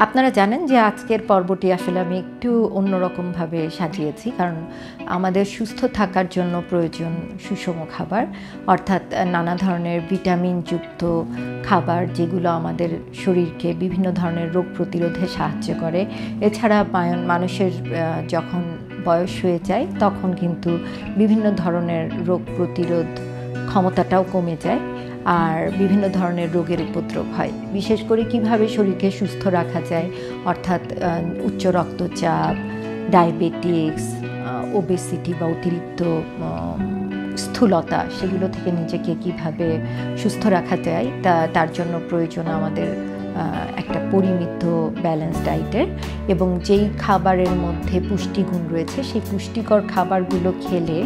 আপনারা জানেন যে আজকের পর্বটি আসলে আমি একটু অন্যরকমভাবে সাজিয়েছি, কারণ আমাদের সুস্থ থাকার জন্য প্রয়োজন সুষম খাবার, অর্থাৎ নানা ধরনের ভিটামিনযুক্ত খাবার যেগুলো আমাদের শরীরকে বিভিন্ন ধরনের রোগ প্রতিরোধে সাহায্য করে। এছাড়া মানুষের যখন বয়স হয়ে যায় তখন কিন্তু বিভিন্ন ধরনের রোগ প্রতিরোধ ক্ষমতাটাও কমে যায় আর বিভিন্ন ধরনের রোগের উপদ্রব হয়। বিশেষ করে কিভাবে শরীরকে সুস্থ রাখা যায়, অর্থাৎ উচ্চ রক্তচাপ, ডায়াবেটিক্স, ওবেসিটি বা অতিরিক্ত স্থূলতা, সেগুলো থেকে নিজেকে কিভাবে সুস্থ রাখা যায় তার জন্য প্রয়োজন আমাদের একটা পরিমিত ব্যালেন্স ডায়েটের, এবং যেই খাবারের মধ্যে পুষ্টিগুণ রয়েছে সেই পুষ্টিকর খাবারগুলো খেলে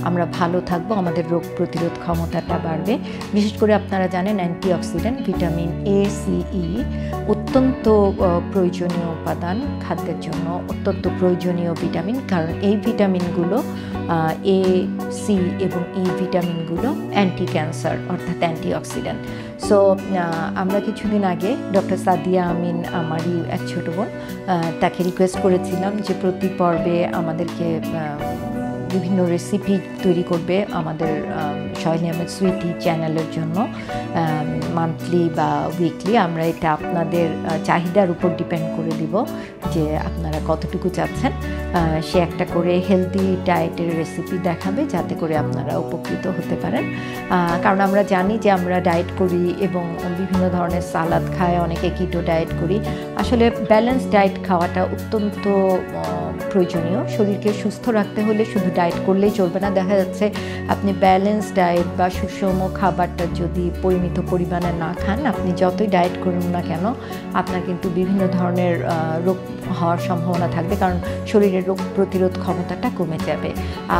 আমরা ভালো থাকবো, আমাদের রোগ প্রতিরোধ ক্ষমতাটা বাড়বে। বিশেষ করে আপনারা জানেন অ্যান্টিঅক্সিডেন্ট ভিটামিন এ, সি, ই অত্যন্ত প্রয়োজনীয় উপাদান খাদ্যের জন্য, অত্যন্ত প্রয়োজনীয় ভিটামিন, কারণ এই ভিটামিনগুলো এ, সি এবং ই ভিটামিনগুলো অ্যান্টি ক্যান্সার অর্থাৎ অ্যান্টিঅক্সিডেন্ট। সো আমরা কিছুদিন আগে ডক্টর সাদিয়া আমিন, আমারই এক ছোটো বোন, তাকে রিকোয়েস্ট করেছিলাম যে প্রতি পর্বে আমাদেরকে বিভিন্ন রেসিপি তৈরি করবে আমাদের সোহেল আহমেদ সুইটি চ্যানেলের জন্য মান্থলি বা উইকলি। আমরা এটা আপনাদের চাহিদার উপর ডিপেন্ড করে দিব যে আপনারা কতটুকু চাচ্ছেন। সে একটা করে হেলদি ডায়েটের রেসিপি দেখাবে যাতে করে আপনারা উপকৃত হতে পারেন, কারণ আমরা জানি যে আমরা ডায়েট করি এবং বিভিন্ন ধরনের সালাদ খাই, অনেকে কিটো ডায়েট করি। আসলে ব্যালেন্স ডায়েট খাওয়াটা অত্যন্ত প্রয়োজনীয়। শরীরকে সুস্থ রাখতে হলে শুধু ডায়েট করলেই চলবে না। দেখা যাচ্ছে আপনি ব্যালেন্স ডায়েট বা সুষম খাবারটা যদি পরিমিত পরিমাণে না খান, আপনি যতই ডায়েট করুন না কেন আপনার কিন্তু বিভিন্ন ধরনের রোগ হওয়ার সম্ভাবনা থাকবে, কারণ শরীরের রোগ প্রতিরোধ ক্ষমতাটা কমে যাবে।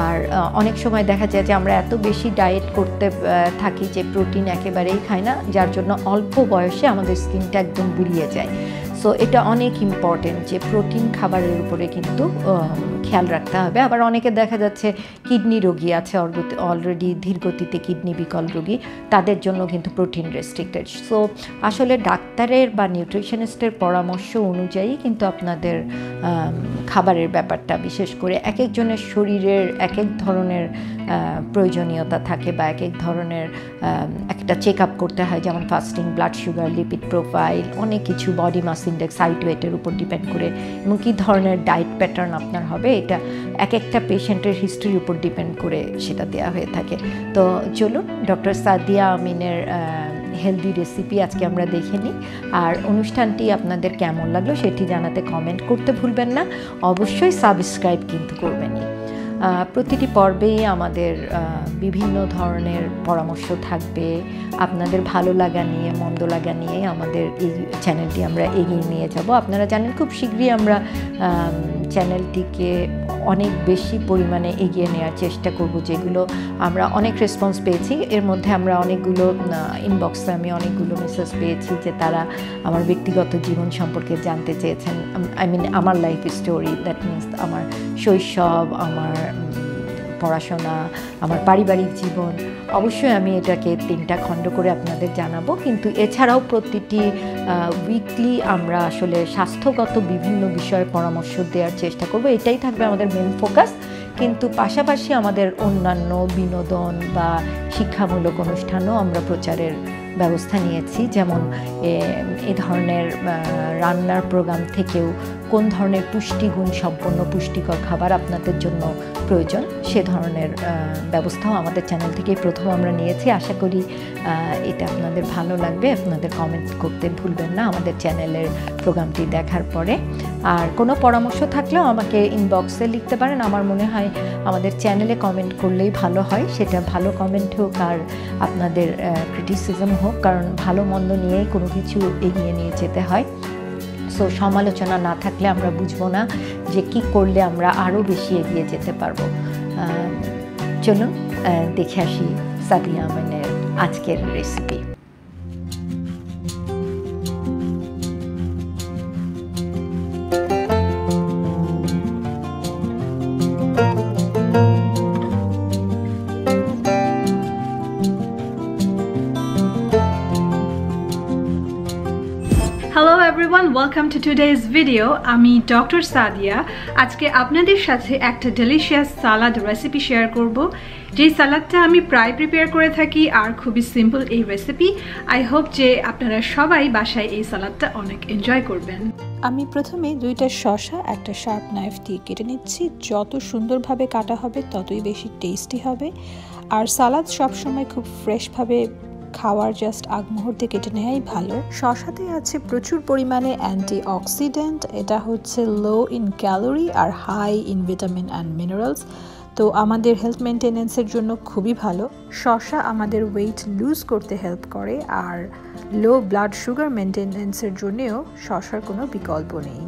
আর অনেক সময় দেখা যায় যে আমরা এত বেশি ডায়েট করতে থাকি যে প্রোটিন একেবারেই খাই না, যার জন্য অল্প বয়সে আমাদের স্কিনটা একদম বুড়িয়ে যায়। সো এটা অনেক ইম্পর্টেন্ট যে প্রোটিন খাবারের উপরে কিন্তু খেয়াল রাখতে হবে। আবার অনেকে দেখা যাচ্ছে কিডনি রোগী আছে, অলরেডি ধীরগতিতে কিডনি বিকল রোগী, তাদের জন্য কিন্তু প্রোটিন রেস্ট্রিক্টেড। সো আসলে ডাক্তারের বা নিউট্রিশনিস্টের পরামর্শ অনুযায়ী কিন্তু আপনাদের খাবারের ব্যাপারটা, বিশেষ করে এক একজনের শরীরের এক এক ধরনের প্রয়োজনীয়তা থাকে বা এক এক ধরনের একটা চেক আপ করতে হয়, যেমন fasting, blood sugar, lipid profile, অনেক কিছু, বডি মাস ইন্ডেক্স, হাইট ওয়েটের উপর ডিপেন্ড করে, এবং কী ধরনের ডায়েট প্যাটার্ন আপনার হবে এটা এক একটা পেশেন্টের হিস্ট্রির উপর ডিপেন্ড করে সেটা দেওয়া হয়ে থাকে। তো চলুন ডক্টর সাদিয়া আমিনের হেলদি রেসিপি আজকে আমরা দেখে নিই। আর অনুষ্ঠানটি আপনাদের কেমন লাগলো সেটি জানাতে কমেন্ট করতে ভুলবেন না, অবশ্যই সাবস্ক্রাইব কিন্তু করবেনই। প্রতিটি পর্বেই আমাদের বিভিন্ন ধরনের পরামর্শ থাকবে, আপনাদের ভালো লাগা নিয়ে, মন্দ লাগা নিয়ে আমাদের এই চ্যানেলটি আমরা এগিয়ে নিয়ে যাব। আপনারা জানেন খুব শীঘ্রই আমরা চ্যানেলটিকে অনেক বেশি পরিমাণে এগিয়ে নেওয়ার চেষ্টা করব, যেগুলো আমরা অনেক রেসপন্স পেয়েছি। এর মধ্যে আমরা অনেকগুলো ইনবক্সে আমি অনেকগুলো মেসেজ পেয়েছি যে তারা আমার ব্যক্তিগত জীবন সম্পর্কে জানতে চেয়েছেন, আমার লাইফ স্টোরি, দ্যাট মিনস আমার শৈশব, আমার পড়াশোনা, আমার পারিবারিক জীবন। অবশ্যই আমি এটাকে 3টা খণ্ড করে আপনাদের জানাবো, কিন্তু এছাড়াও প্রতিটি উইকলি আমরা আসলে স্বাস্থ্যগত বিভিন্ন বিষয়ে পরামর্শ দেওয়ার চেষ্টা করব, এটাই থাকবে আমাদের মেন ফোকাস। কিন্তু পাশাপাশি আমাদের অন্যান্য বিনোদন বা শিক্ষামূলক অনুষ্ঠানও আমরা প্রচারের ব্যবস্থা নিয়েছি, যেমন এ ধরনের রান্নার প্রোগ্রাম থেকেও কোন ধরনের পুষ্টিগুণ সম্পন্ন পুষ্টিকর খাবার আপনাদের জন্য প্রয়োজন সে ধরনের ব্যবস্থাও আমাদের চ্যানেল থেকেই প্রথম আমরা নিয়েছি। আশা করি এটা আপনাদের ভালো লাগবে। আপনাদের কমেন্ট করতে ভুলবেন না আমাদের চ্যানেলের প্রোগ্রামটি দেখার পরে। আর কোনো পরামর্শ থাকলেও আমাকে ইনবক্সে লিখতে পারেন। আমার মনে হয় আমাদের চ্যানেলে কমেন্ট করলেই ভালো হয়, সেটা ভালো কমেন্ট হোক আর আপনাদের ক্রিটিসিজম হোক, কারণ ভালো মন্দ নিয়েই কোনো কিছু এগিয়ে নিয়ে যেতে হয়। সো সমালোচনা না থাকলে আমরা বুঝবো না যে কি করলে আমরা আরও বেশি এগিয়ে যেতে পারবো। চলুন দেখে আসি সাদিয়া আমিনের আজকের recipe. Hello everyone, welcome to today's video. আমি ডক্টর সাদিয়া আজকে আপনাদের সাথে একটা ডেলিশিয়াস সালাদ রেসিপি শেয়ার করব। যে সালাদটা আমি প্রায় প্রিপেয়ার করে থাকি আর খুবই সিম্পল এই রেসিপি। আই হোপ যে আপনারা সবাই বাসায় এই সালাদটা অনেক এনজয় করবেন। আমি প্রথমে দুইটা শসা একটা শার্প নাইফ দিয়ে কেটে নিচ্ছি। যত সুন্দরভাবে কাটা হবে ততই বেশি টেস্টি হবে। আর সালাদ সবসময় খুব ফ্রেশভাবে খাওয়ার জাস্ট আগ মুহূর্তে কেটে নেওয়াই ভালো। শসাতে আছে প্রচুর পরিমাণে অ্যান্টিঅক্সিডেন্ট। এটা হচ্ছে লো ইন ক্যালোরি আর high in vitamin and minerals, তো আমাদের হেলথ মেনটেনেন্সের জন্য খুবই ভালো। শসা আমাদের ওয়েট লুজ করতে হেল্প করে, আর লো ব্লাড সুগার মেনটেনেন্সের জন্যেও শসার কোনো বিকল্প নেই।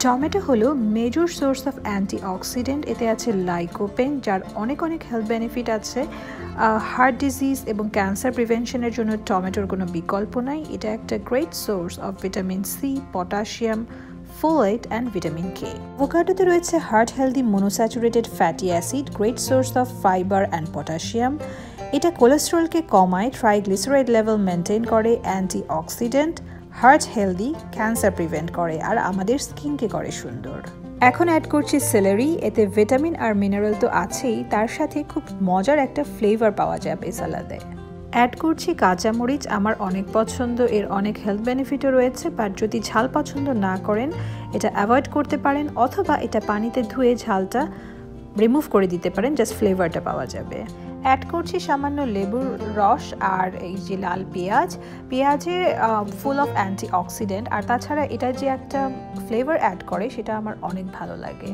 টমেটো হলো মেজর সোর্স অফ অ্যান্টিঅক্সিডেন্ট। এতে আছে লাইকোপেন, যার অনেক হেলথ বেনিফিট আছে। হার্ট ডিজিজ এবং ক্যান্সার প্রিভেনশনের জন্য টমেটোর কোনো বিকল্প নাই। এটা একটা great source of vitamin C, potassium, folate and vitamin K. অ্যাভোকাডোতে রয়েছে heart healthy monounsaturated fatty acid, great source of fibre and potassium. এটা কোলেস্টেরলকে কমায়, ট্রাইগ্লিসারাইড লেভেল মেনটেন করে, antioxidant, heart healthy, cancer prevent করে আর আমাদের স্কিনকে করে সুন্দর। এখন অ্যাড করছি সেলেরি। এতে ভিটামিন আর মিনারেল তো আছেই, তার সাথে খুব মজার একটা ফ্লেভার পাওয়া যাবে সালাদে। অ্যাড করছি কাঁচামরিচ, আমার অনেক পছন্দ, এর অনেক হেলথ বেনিফিটও রয়েছে। বাট যদি ঝাল পছন্দ না করেন এটা অ্যাভয়েড করতে পারেন, অথবা এটা পানিতে ধুয়ে ঝালটা রিমুভ করে দিতে পারেন, জাস্ট ফ্লেভারটা পাওয়া যাবে। অ্যাড করছি সামান্য লেবুর রস আর এই যে লাল পেঁয়াজ। পেঁয়াজে ফুল অফ অ্যান্টিঅক্সিডেন্ট, আর তাছাড়া এটা যে একটা ফ্লেভার অ্যাড করে সেটা আমার অনেক ভালো লাগে।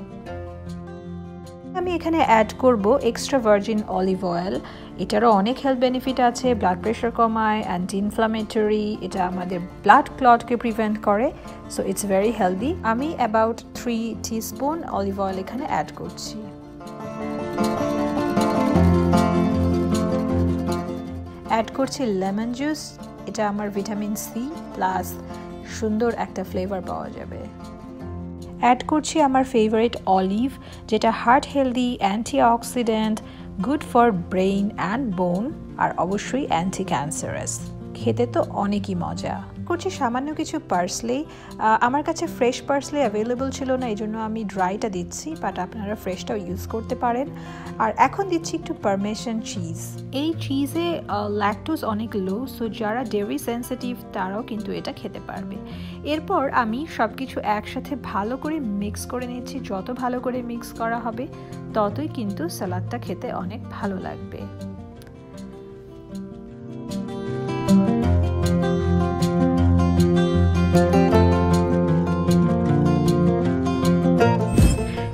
আমি এখানে অ্যাড করব এক্সট্রা ভার্জিন অলিভ অয়েল। এটারও অনেক হেলথ বেনিফিট আছে, ব্লাড প্রেশার কমায়, অ্যান্টি ইনফ্লামেটরি, এটা আমাদের ব্লাড ক্লটকে প্রিভেন্ট করে, সো ইটস ভেরি হেলদি। আমি অ্যাবাউট 3 টিস্পুন অলিভ অয়েল এখানে অ্যাড করছি। অ্যাড করছি লেমন জুস। এটা আমার ভিটামিন সি প্লাস সুন্দর একটা ফ্লেভার পাওয়া যাবে। অ্যাড করছি আমার ফেভারিট অলিভ, যেটা heart healthy, antioxidant, good for brain and bone, আর অবশ্যই অ্যান্টি ক্যান্সারাস। খেতে তো অনেকই মজা। করছি সামান্য কিছু পার্সলি। আমার কাছে ফ্রেশ পার্সলি অ্যাভেলেবল ছিল না, এই জন্য আমি ড্রাইটা দিচ্ছি, বাট আপনারা ফ্রেশটাও ইউজ করতে পারেন। আর এখন দিচ্ছি একটু পারমেসান চিজ। এই চিজে ল্যাকটোজ অনেক লো, সো যারা ডেয়ারি সেন্সিটিভ তারাও কিন্তু এটা খেতে পারবে। এরপর আমি সব কিছু একসাথে ভালো করে মিক্স করে নিচ্ছি। যত ভালো করে মিক্স করা হবে ততই কিন্তু সালাদটা খেতে অনেক ভালো লাগবে।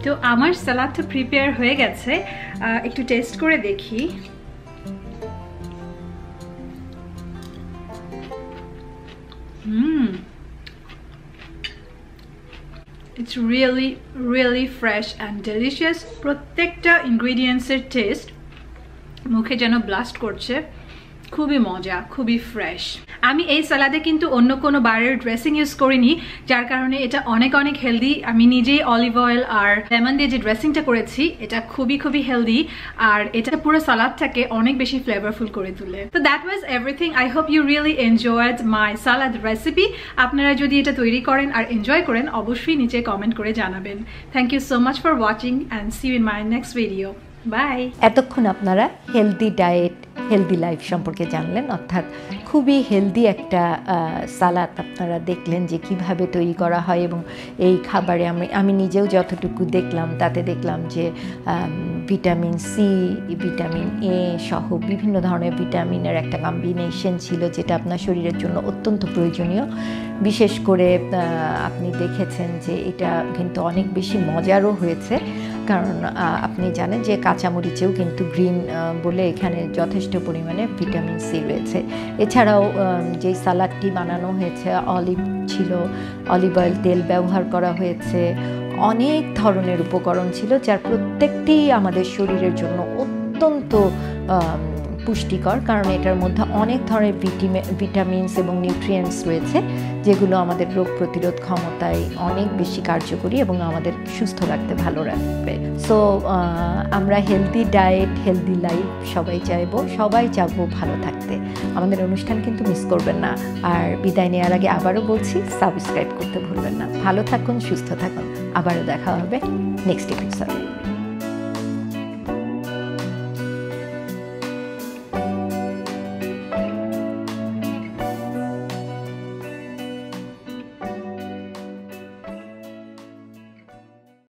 তো আমার সালাদটা প্রিপেয়ার হয়ে গেছে, একটু টেস্ট করে দেখি। It's really fresh and delicious. প্রত্যেকটা ইনগ্রেডিয়েন্টসের টেস্ট মুখে যেন ব্লাস্ট করছে। খুবই মজা, খুবই ফ্রেশ। আমি এই সালাদে কিন্তু অন্য কোনো বাইরের ড্রেসিং ইউজ করিনি, যার কারণে এটা অনেক হেলদি। আমি নিজেই অলিভ অয়েল আর লেমন দিয়ে যে ড্রেসিংটা করেছি এটা খুবই হেলদি, আর এটা পুরো সালাদটাকে অনেক বেশি ফ্লেভারফুল করে তুলে। তো that was everything. I hope you really enjoyed my salad recipe. আপনারা যদি এটা তৈরি করেন আর এনজয় করেন অবশ্যই নিচে কমেন্ট করে জানাবেন। Thank you so much for watching and see you in my next video. Bye. এতক্ষণ আপনারা হেলদি ডায়েট, হেলদি লাইফ সম্পর্কে জানলেন, অর্থাৎ খুবই হেলদি একটা সালাদ আপনারা দেখলেন যে কিভাবে তৈরি করা হয়। এবং এই খাবারে আমি নিজেও যতটুকু দেখলাম তাতে দেখলাম যে ভিটামিন সি, ভিটামিন এ সহ বিভিন্ন ধরনের ভিটামিনের একটা কম্বিনেশন ছিল, যেটা আপনার শরীরের জন্য অত্যন্ত প্রয়োজনীয়। বিশেষ করে আপনি দেখেছেন যে এটা কিন্তু অনেক বেশি মজারও হয়েছে, কারণ আপনি জানেন যে কাঁচামরিচেও কিন্তু গ্রিন বলে এখানে যথেষ্ট পরিমাণে ভিটামিন সি রয়েছে। এছাড়াও যেই সালাডটি বানানো হয়েছে অলিভ ছিল, অলিভ অয়েল তেল ব্যবহার করা হয়েছে, অনেক ধরনের উপকরণ ছিল যার প্রত্যেকটি আমাদের শরীরের জন্য অত্যন্ত পুষ্টিকর, কারণ এটার মধ্যে অনেক ধরনের ভিটামিনস এবং নিউট্রিয়েন্টস রয়েছে যেগুলো আমাদের রোগ প্রতিরোধ ক্ষমতায় অনেক বেশি কার্যকরী এবং আমাদের সুস্থ রাখতে ভালো রাখবে। সো আমরা হেলদি ডায়েট, হেলদি লাইফ সবাই চাইবো ভালো থাকতে। আমাদের অনুষ্ঠান কিন্তু মিস করবেন না। আর বিদায় নেওয়ার আগে আবারও বলছি, সাবস্ক্রাইব করতে ভুলবেন না। ভালো থাকুন, সুস্থ থাকুন। আবারও দেখা হবে নেক্সট এপিসোডে।